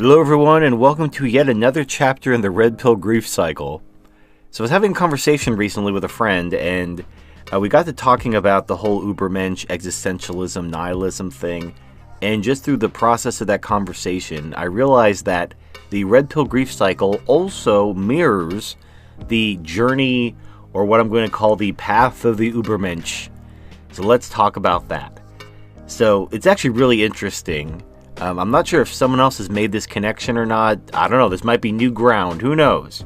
Hello everyone, and welcome to yet another chapter in the Red Pill Grief Cycle. So I was having a conversation recently with a friend, and we got to talking about the whole Ubermensch, existentialism, nihilism thing, and just through the process of that conversation, I realized that the Red Pill Grief Cycle also mirrors the journey, or what I'm going to call the path of the Ubermensch. So let's talk about that. So it's actually really interesting. I'm not sure if someone else has made this connection or not. I don't know. This might be new ground. Who knows?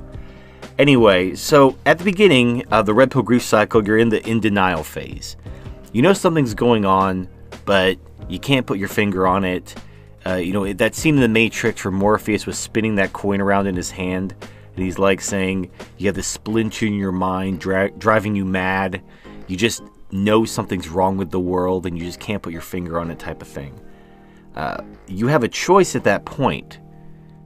Anyway, so at the beginning of the Red Pill Grief Cycle, you're in the in denial phase. You know something's going on, but you can't put your finger on it. That scene in The Matrix where Morpheus was spinning that coin around in his hand, and he's like saying, you have this splinter in your mind driving you mad. You just know something's wrong with the world, and you just can't put your finger on it type of thing. You have a choice at that point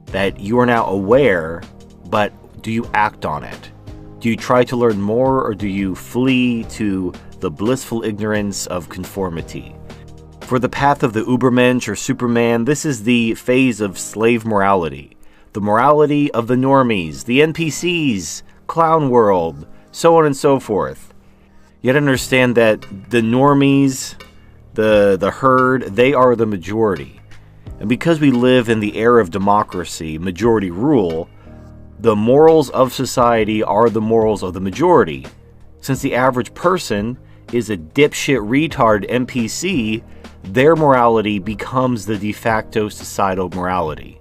that you are now aware, but do you act on it? Do you try to learn more, or do you flee to the blissful ignorance of conformity? For the path of the Ubermensch or Superman, this is the phase of slave morality. The morality of the normies, the NPCs, clown world, so on and so forth. You gotta understand that the normies, the herd, they are the majority. And because we live in the era of democracy, majority rule, the morals of society are the morals of the majority. Since the average person is a dipshit retard NPC, their morality becomes the de facto societal morality.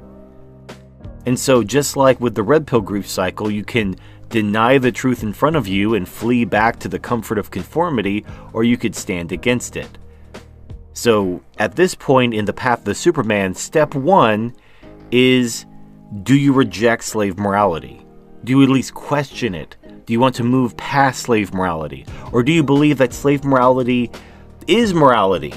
And so just like with the Red Pill Grief Cycle, you can deny the truth in front of you and flee back to the comfort of conformity, or you could stand against it. So at this point in the path of the Superman, step one is, do you reject slave morality? Do you at least question it? Do you want to move past slave morality? Or do you believe that slave morality is morality?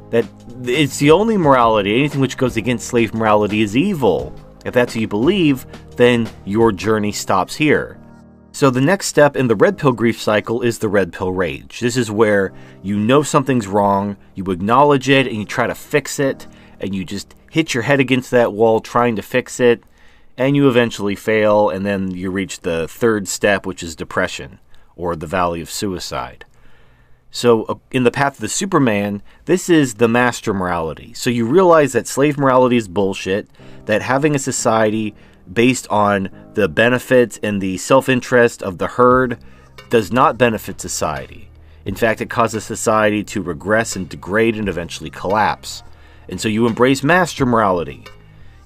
That it's the only morality, anything which goes against slave morality is evil. If that's what you believe, then your journey stops here. So the next step in the Red Pill Grief Cycle is the Red Pill Rage. This is where you know something's wrong, you acknowledge it, and you try to fix it, and you just hit your head against that wall trying to fix it, and you eventually fail, and then you reach the third step, which is depression, or the Valley of Suicide. So in the path of the Superman, this is the master morality. So you realize that slave morality is bullshit, that having a society based on the benefits and the self-interest of the herd does not benefit society. In fact, it causes society to regress and degrade and eventually collapse. And so you embrace master morality.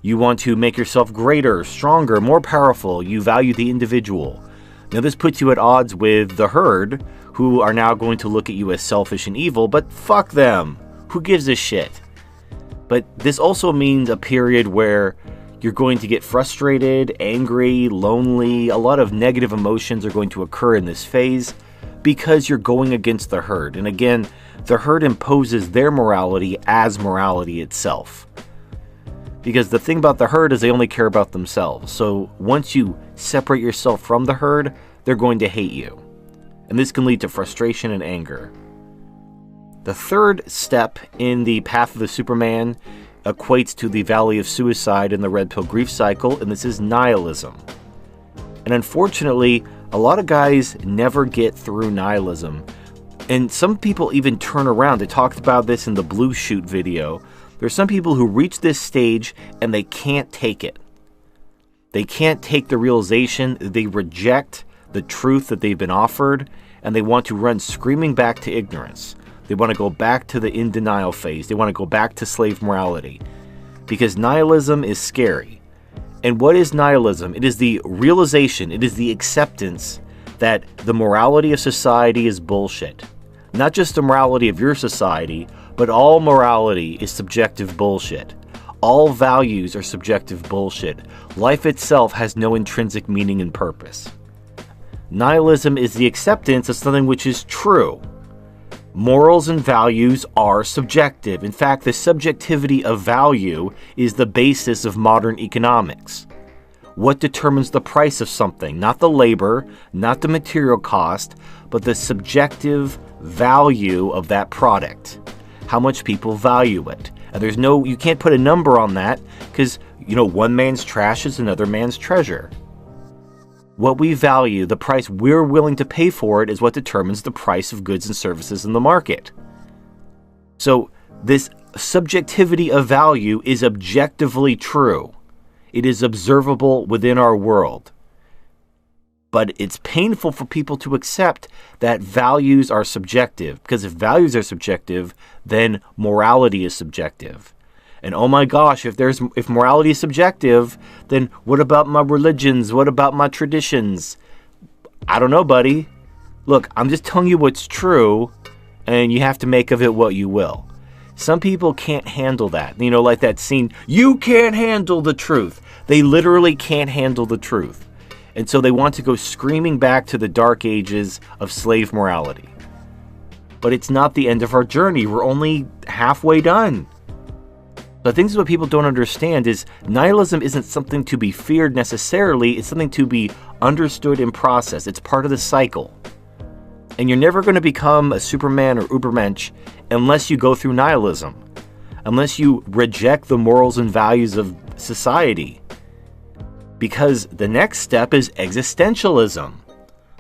You want to make yourself greater, stronger, more powerful. You value the individual. Now this puts you at odds with the herd, who are now going to look at you as selfish and evil, but fuck them. Who gives a shit? But this also means a period where you're going to get frustrated, angry, lonely. A lot of negative emotions are going to occur in this phase because you're going against the herd. And again, the herd imposes their morality as morality itself. Because the thing about the herd is they only care about themselves. So once you separate yourself from the herd, they're going to hate you. And this can lead to frustration and anger. The third step in the path of the Superman equates to the Valley of Suicide in the Red Pill Grief Cycle, and this is nihilism. And unfortunately, a lot of guys never get through nihilism. And some people even turn around. I talked about this in the Bitchute video. There's some people who reach this stage and they can't take it. They can't take the realization. They reject the truth that they've been offered, and they want to run screaming back to ignorance. They want to go back to the in denial phase. They want to go back to slave morality. Because nihilism is scary. And what is nihilism? It is the realization, it is the acceptance that the morality of society is bullshit. Not just the morality of your society, but all morality is subjective bullshit. All values are subjective bullshit. Life itself has no intrinsic meaning and purpose. Nihilism is the acceptance of something which is true. Morals and values are subjective. In fact, the subjectivity of value is the basis of modern economics. What determines the price of something? Not the labor, not the material cost, but the subjective value of that product. How much people value it. You can't put a number on that because, one man's trash is another man's treasure. What we value, the price we're willing to pay for it, is what determines the price of goods and services in the market. So this subjectivity of value is objectively true. It is observable within our world. But it's painful for people to accept that values are subjective, because if values are subjective, then morality is subjective. And oh my gosh, if morality is subjective, then what about my religions? What about my traditions? I don't know, buddy. Look, I'm just telling you what's true, and you have to make of it what you will. Some people can't handle that. Like that scene, you can't handle the truth. They literally can't handle the truth. And so they want to go screaming back to the dark ages of slave morality. But it's not the end of our journey. We're only halfway done. The things what people don't understand is nihilism isn't something to be feared necessarily. It's something to be understood and processed. It's part of the cycle. And you're never going to become a Superman or Ubermensch unless you go through nihilism. Unless you reject the morals and values of society. Because the next step is existentialism.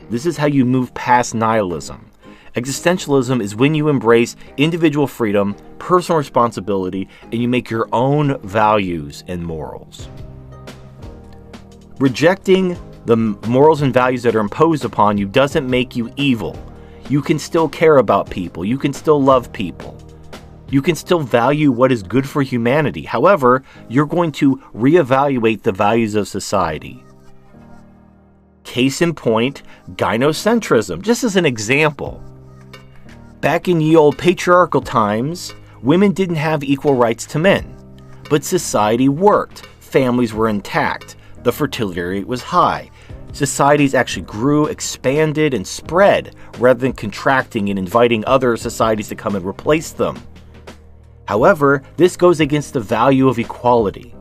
This is how you move past nihilism. Existentialism is when you embrace individual freedom, personal responsibility, and you make your own values and morals. Rejecting the morals and values that are imposed upon you doesn't make you evil. You can still care about people. You can still love people. You can still value what is good for humanity. However, you're going to reevaluate the values of society. Case in point, gynocentrism, just as an example. Back in ye old patriarchal times, women didn't have equal rights to men. But society worked. Families were intact. The fertility rate was high. Societies actually grew, expanded, and spread rather than contracting and inviting other societies to come and replace them. However, this goes against the value of equality.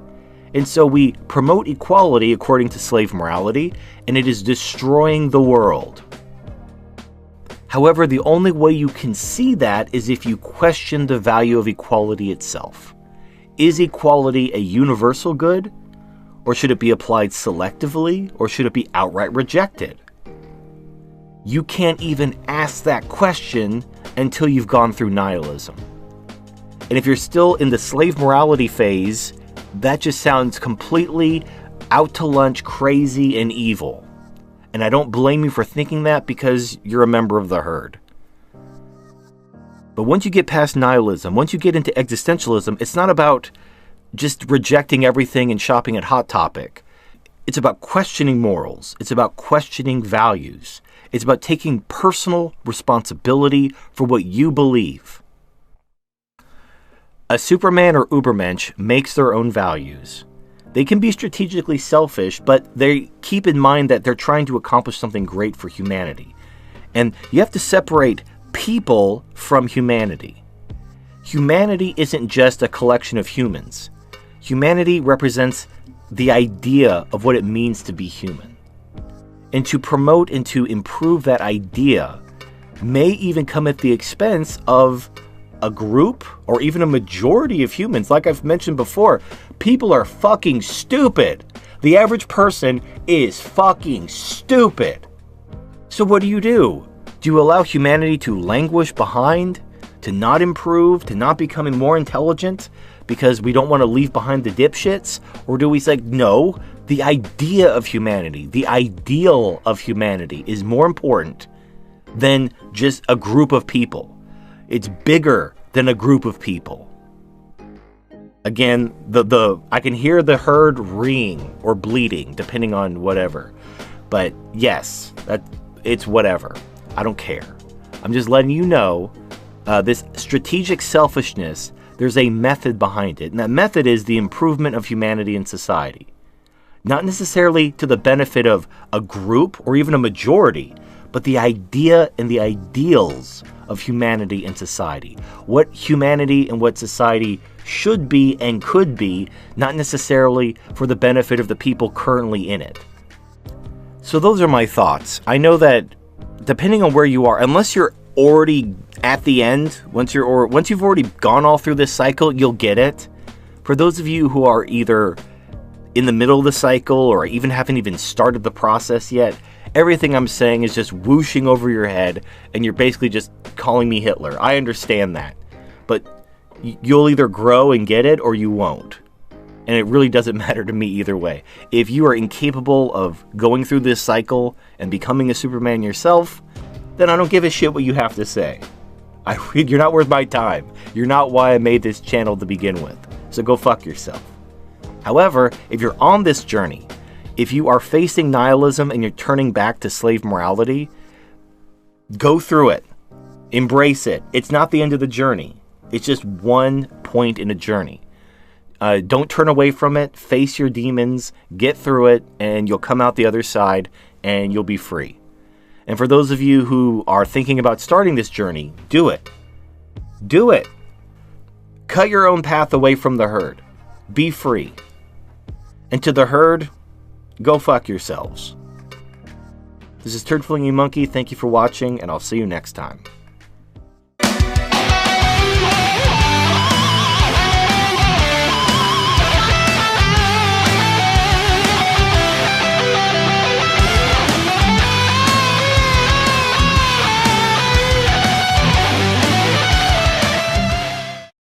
And so we promote equality according to slave morality, and it is destroying the world. However, the only way you can see that is if you question the value of equality itself. Is equality a universal good? Or should it be applied selectively? Or should it be outright rejected? You can't even ask that question until you've gone through nihilism. And if you're still in the slave morality phase, that just sounds completely out to lunch, crazy, and evil. And I don't blame you for thinking that because you're a member of the herd. But once you get past nihilism, once you get into existentialism, it's not about just rejecting everything and shopping at Hot Topic. It's about questioning morals. It's about questioning values. It's about taking personal responsibility for what you believe. A Superman or Ubermensch makes their own values. They can be strategically selfish, but they keep in mind that they're trying to accomplish something great for humanity. And you have to separate people from humanity. Humanity isn't just a collection of humans. Humanity represents the idea of what it means to be human. And to promote and to improve that idea may even come at the expense of a group or even a majority of humans. Like I've mentioned before, people are fucking stupid. The average person is fucking stupid. So what do? Do you allow humanity to languish behind, to not improve, to not becoming more intelligent because we don't want to leave behind the dipshits? Or do we say, no, the idea of humanity, the ideal of humanity is more important than just a group of people. It's bigger than a group of people. Again, I can hear the herd reeing or bleating, depending on whatever. But yes, it's whatever. I don't care. I'm just letting you know, this strategic selfishness, there's a method behind it. And that method is the improvement of humanity and society. Not necessarily to the benefit of a group or even a majority, but the idea and the ideals of humanity and society. What humanity and what society should be and could be, not necessarily for the benefit of the people currently in it. So those are my thoughts. I know that depending on where you are, unless you're already at the end, once you've already gone all through this cycle, you'll get it. For those of you who are either in the middle of the cycle or even haven't even started the process yet, everything I'm saying is just whooshing over your head, and you're basically just calling me Hitler. I understand that. But you'll either grow and get it, or you won't. And it really doesn't matter to me either way. If you are incapable of going through this cycle and becoming a Superman yourself, then I don't give a shit what you have to say. You're not worth my time. You're not why I made this channel to begin with. So go fuck yourself. However, if you're on this journey, if you are facing nihilism and you're turning back to slave morality, go through it. Embrace it. It's not the end of the journey. It's just one point in a journey. Don't turn away from it. Face your demons. Get through it, and you'll come out the other side, and you'll be free. And for those of you who are thinking about starting this journey, do it. Do it. Cut your own path away from the herd. Be free. And to the herd, go fuck yourselves. This is Turd Flinging Monkey. Thank you for watching, and I'll see you next time.